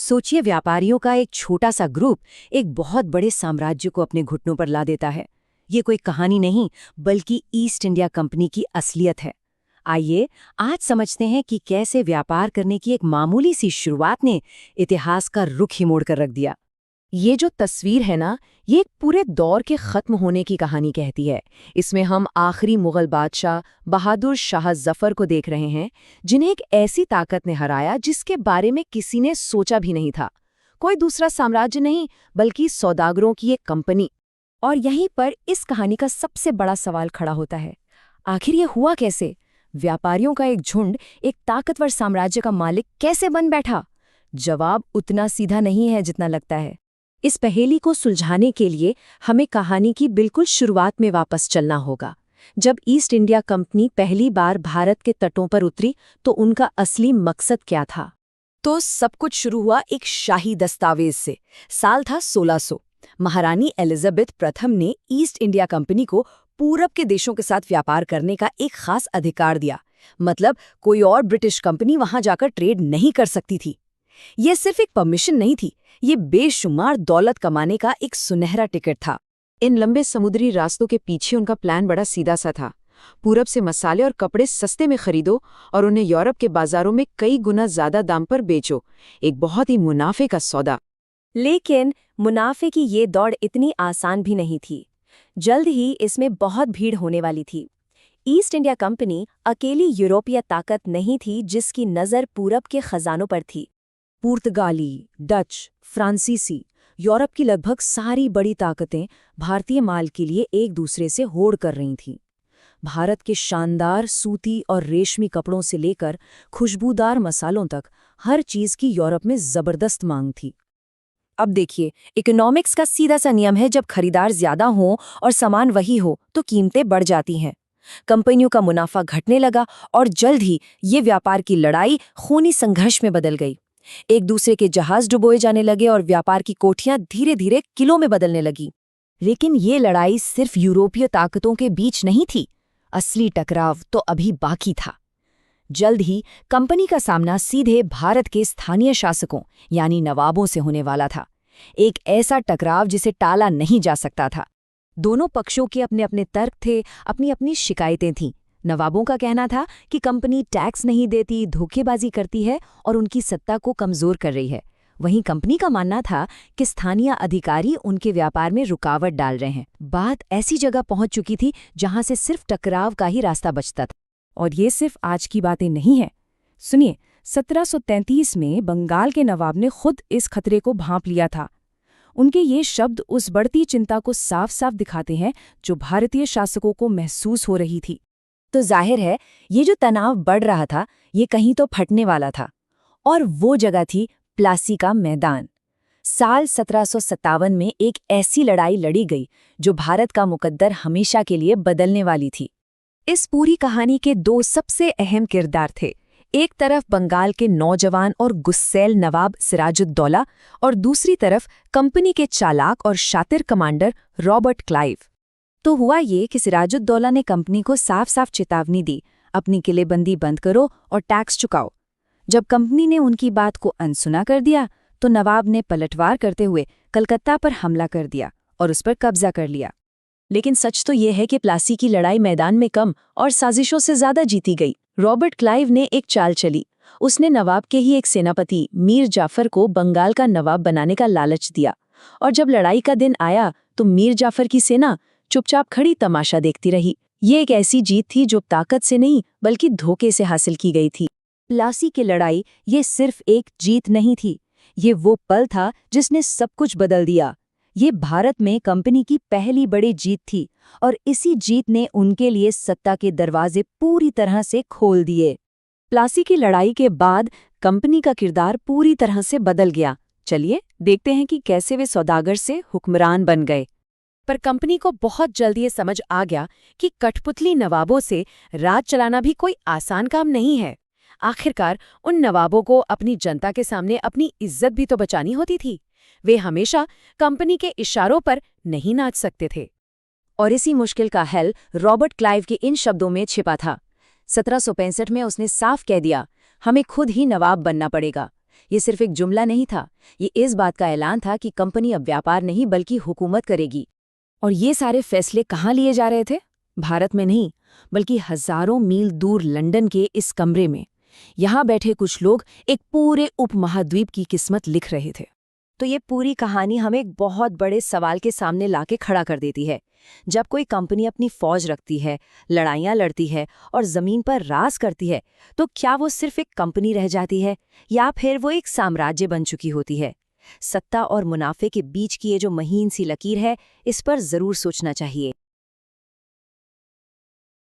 सोचिए, व्यापारियों का एक छोटा सा ग्रुप एक बहुत बड़े साम्राज्य को अपने घुटनों पर ला देता है। ये कोई कहानी नहीं, बल्कि ईस्ट इंडिया कंपनी की असलियत है। आइए आज समझते हैं कि कैसे व्यापार करने की एक मामूली सी शुरुआत ने इतिहास का रुख ही मोड़ कर रख दिया। ये जो तस्वीर है ना, ये एक पूरे दौर के खत्म होने की कहानी कहती है। इसमें हम आखिरी मुगल बादशाह बहादुर शाह जफर को देख रहे हैं, जिन्हें एक ऐसी ताकत ने हराया जिसके बारे में किसी ने सोचा भी नहीं था। कोई दूसरा साम्राज्य नहीं, बल्कि सौदागरों की एक कंपनी। और यहीं पर इस कहानी का सबसे बड़ा सवाल खड़ा होता है, आखिर ये हुआ कैसे? व्यापारियों का एक झुंड एक ताकतवर साम्राज्य का मालिक कैसे बन बैठा? जवाब उतना सीधा नहीं है जितना लगता है। इस पहेली को सुलझाने के लिए हमें कहानी की बिल्कुल शुरुआत में वापस चलना होगा। जब ईस्ट इंडिया कंपनी पहली बार भारत के तटों पर उतरी तो उनका असली मकसद क्या था? तो सब कुछ शुरू हुआ एक शाही दस्तावेज से। साल था 1600। महारानी एलिजाबेथ प्रथम ने ईस्ट इंडिया कंपनी को पूरब के देशों के साथ व्यापार करने का एक खास अधिकार दिया। मतलब कोई और ब्रिटिश कंपनी वहां जाकर ट्रेड नहीं कर सकती थी। ये सिर्फ एक परमिशन नहीं थी, ये बेशुमार दौलत कमाने का एक सुनहरा टिकट था। इन लंबे समुद्री रास्तों के पीछे उनका प्लान बड़ा सीधा सा था। पूरब से मसाले और कपड़े सस्ते में खरीदो और उन्हें यूरोप के बाजारों में कई गुना ज्यादा दाम पर बेचो। एक बहुत ही मुनाफे का सौदा। लेकिन मुनाफे की ये दौड़ इतनी आसान भी नहीं थी। जल्द ही इसमें बहुत भीड़ होने वाली थी। ईस्ट इंडिया कंपनी अकेली यूरोपीय ताकत नहीं थी जिसकी नज़र पूरब के खजानों पर थी। पुर्तगाली, डच, फ्रांसीसी, यूरोप की लगभग सारी बड़ी ताकतें भारतीय माल के लिए एक दूसरे से होड़ कर रही थीं। भारत के शानदार सूती और रेशमी कपड़ों से लेकर खुशबूदार मसालों तक हर चीज़ की यूरोप में जबरदस्त मांग थी। अब देखिए, इकोनॉमिक्स का सीधा सा नियम है, जब खरीदार ज्यादा हो और सामान वही हो तो कीमतें बढ़ जाती हैं। कंपनियों का मुनाफा घटने लगा और जल्द ही ये व्यापार की लड़ाई खूनी संघर्ष में बदल गई। एक दूसरे के जहाज डुबोए जाने लगे और व्यापार की कोठियां धीरे धीरे किलों में बदलने लगी। लेकिन ये लड़ाई सिर्फ यूरोपीय ताकतों के बीच नहीं थी, असली टकराव तो अभी बाकी था। जल्द ही कंपनी का सामना सीधे भारत के स्थानीय शासकों यानी नवाबों से होने वाला था। एक ऐसा टकराव जिसे टाला नहीं जा सकता था। दोनों पक्षों के अपने अपने तर्क थे, अपनी अपनी शिकायतें थीं। नवाबों का कहना था कि कंपनी टैक्स नहीं देती, धोखेबाजी करती है और उनकी सत्ता को कमजोर कर रही है। वहीं कंपनी का मानना था कि स्थानीय अधिकारी उनके व्यापार में रुकावट डाल रहे हैं। बात ऐसी जगह पहुंच चुकी थी जहां से सिर्फ टकराव का ही रास्ता बचता था। और ये सिर्फ आज की बातें नहीं हैं। सुनिए, 1733 में बंगाल के नवाब ने खुद इस खतरे को भांप लिया था। उनके ये शब्द उस बढ़ती चिंता को साफ साफ दिखाते हैं जो भारतीय शासकों को महसूस हो रही थी। तो जाहिर है, ये जो तनाव बढ़ रहा था, ये कहीं तो फटने वाला था। और वो जगह थी प्लासी का मैदान। साल 1757 में एक ऐसी लड़ाई लड़ी गई जो भारत का मुकद्दर हमेशा के लिए बदलने वाली थी। इस पूरी कहानी के दो सबसे अहम किरदार थे। एक तरफ बंगाल के नौजवान और गुस्सैल नवाब सिराजुद्दौला और दूसरी तरफ कंपनी के चालाक और शातिर कमांडर रॉबर्ट क्लाइव। तो हुआ ये कि सिराजुद्दौला ने कंपनी को साफ साफ चेतावनी दी, अपनी किलेबंदी बंद करो और टैक्स चुकाओ। जब कंपनी ने उनकी बात को अनसुना कर दिया तो नवाब ने पलटवार करते हुए कलकत्ता पर हमला कर दिया और उस पर कब्जा कर लिया। लेकिन सच तो ये है कि प्लासी की लड़ाई मैदान में कम और साजिशों से ज्यादा जीती गई। रॉबर्ट क्लाइव ने एक चाल चली। उसने नवाब के ही एक सेनापति मीर जाफर को बंगाल का नवाब बनाने का लालच दिया। और जब लड़ाई का दिन आया तो मीर जाफर की सेना चुपचाप खड़ी तमाशा देखती रही। ये एक ऐसी जीत थी जो ताकत से नहीं बल्कि धोखे से हासिल की गई थी। प्लासी की लड़ाई ये सिर्फ एक जीत नहीं थी, ये वो पल था जिसने सब कुछ बदल दिया। ये भारत में कंपनी की पहली बड़ी जीत थी और इसी जीत ने उनके लिए सत्ता के दरवाजे पूरी तरह से खोल दिए। प्लासी की लड़ाई के बाद कंपनी का किरदार पूरी तरह से बदल गया। चलिए देखते हैं कि कैसे वे सौदागर से हुक्मरान बन गए। पर कंपनी को बहुत जल्दी ये समझ आ गया कि कठपुतली नवाबों से राज चलाना भी कोई आसान काम नहीं है। आखिरकार उन नवाबों को अपनी जनता के सामने अपनी इज्जत भी तो बचानी होती थी। वे हमेशा कंपनी के इशारों पर नहीं नाच सकते थे। और इसी मुश्किल का हल रॉबर्ट क्लाइव के इन शब्दों में छिपा था। 1765 में उसने साफ कह दिया, हमें खुद ही नवाब बनना पड़ेगा। ये सिर्फ एक जुमला नहीं था, ये इस बात का ऐलान था कि कंपनी अब व्यापार नहीं बल्कि हुकूमत करेगी। और ये सारे फैसले कहाँ लिए जा रहे थे? भारत में नहीं, बल्कि हजारों मील दूर लंदन के इस कमरे में। यहाँ बैठे कुछ लोग एक पूरे उपमहाद्वीप की किस्मत लिख रहे थे। तो ये पूरी कहानी हमें एक बहुत बड़े सवाल के सामने लाके खड़ा कर देती है। जब कोई कंपनी अपनी फौज रखती है, लड़ाइयाँ लड़ती है और जमीन पर राज करती है, तो क्या वो सिर्फ एक कंपनी रह जाती है या फिर वो एक साम्राज्य बन चुकी होती है? सत्ता और मुनाफे के बीच की ये जो महीन सी लकीर है, इस पर जरूर सोचना चाहिए।